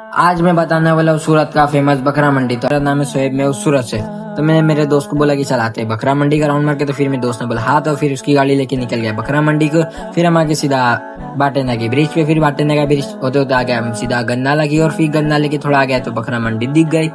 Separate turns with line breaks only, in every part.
आज मैं बताने वाला हूँ सूरत का फेमस बकरा मंडी। तो मेरा नाम है सोहेब, मैं उस सूरत से। तो मैंने मेरे दोस्त को बोला कि चलाते हैं बकरा मंडी का राउंड मार के। तो फिर मेरे दोस्त ने बोला हाँ, तो फिर उसकी गाड़ी लेके निकल गया बकरा मंडी को। फिर हम आगे सीधा बाटेना के ब्रिज पे। फिर बाटेना का ब्रिज होते होते आ गया हम सीधा गन्नाला की। और फिर गन्नाले की थोड़ा आ गया तो बकरा मंडी दिख गई।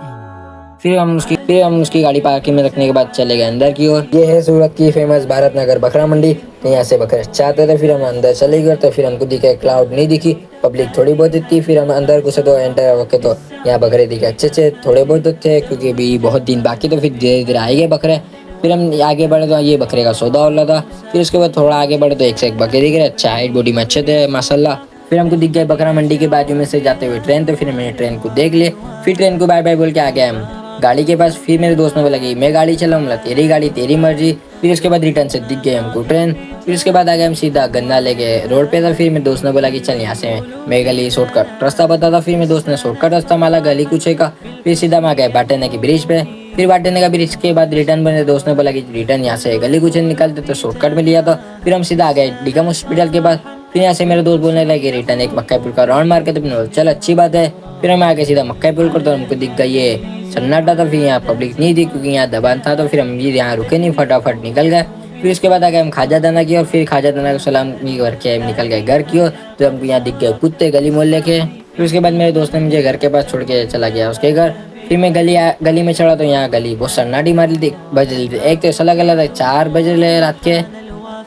फिर हम उसकी गाड़ी पार्किंग में रखने के बाद चले गए अंदर की ओर। ये है सूरत की फेमस भारत नगर बकरा मंडी। तो यहाँ से बकरे चाहते थे। फिर हम अंदर चले गए तो फिर हमको दिखे क्लाउड नहीं दिखी, पब्लिक थोड़ी बहुत थी। फिर हम अंदर घुसे तो एंटर होके तो यहाँ बकरे दिखे अच्छे थोड़े बहुत थे, क्योंकि अभी बहुत दिन बाकी। तो फिर धीरे धीरे आए गए बकरे। फिर हम आगे बढ़े तो ये बकरे का सौदा हो रहा था। फिर उसके बाद थोड़ा आगे बढ़े तो एक से एक बकरे दिख रहे, अच्छा हाइट बॉडी में अच्छे थे माशाल्लाह। फिर हमको दिख गए बकरा मंडी के बाजू में से जाते हुए ट्रेन। तो फिर मैंने ट्रेन को देख लिया। फिर ट्रेन को बाय बाय बोल के आ गए हम गाड़ी के पास। फिर मेरे दोस्त ने बोला कि मैं गाड़ी चलाऊंगा, तेरी गाड़ी तेरी मर्जी। फिर उसके बाद रिटर्न से दिख गए हमको ट्रेन। फिर उसके बाद आ गए हम सीधा गन्ना लेके रोड पे था। फिर मेरे दोस्त ने बोला कि चल यहाँ से मैं गली शॉर्टकट रास्ता बता था। फिर मेरे दोस्त ने शॉर्टकट रास्ता माला गली कुछ का। फिर सीधा मैं आ गए बाटेने के ब्रिज पे। फिर बाटेने का ब्रिज के बाद रिटर्न मेरे दोस्त ने बोला कि रिटर्न यहाँ से गली कुछ निकलते तो शॉर्टकट में लिया था। फिर हम सीधा आ गए डिगम हॉस्पिटल के पास। फिर यहाँ से मेरे दोस्त बोलने लगे रिटर्न एक मक्का पुल का राउंड मार के। तो मैंने बोला चल अच्छी बात है। फिर हम आगे सीधा मक्का पुल कर। तो हमको दिख गई ये सन्नाटा था। फिर यहाँ पब्लिक नहीं थी क्योंकि यहाँ दबान था। तो फिर हम भी यहाँ रुके नहीं, फटाफट निकल गए। फिर उसके बाद आ गए हम खाजा दाना की। और फिर खाजा दाना को सलाम करके निकल गए घर की ओर। तो हमको यहाँ दिख गए कुत्ते गली मोहल्ले के। फिर उसके बाद मेरे दोस्त ने मुझे घर के पास छोड़ के चला गया उसके घर। फिर मैं गली में चढ़ा तो यहाँ गली बहुत सन्नाटी मारी थी, बज रही थी। एक तो ऐसा लगा था 4 बजे रात के।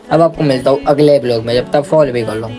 अब आपको मिलता हूँ अगले ब्लॉग में, जब तक फॉलो भी कर लो।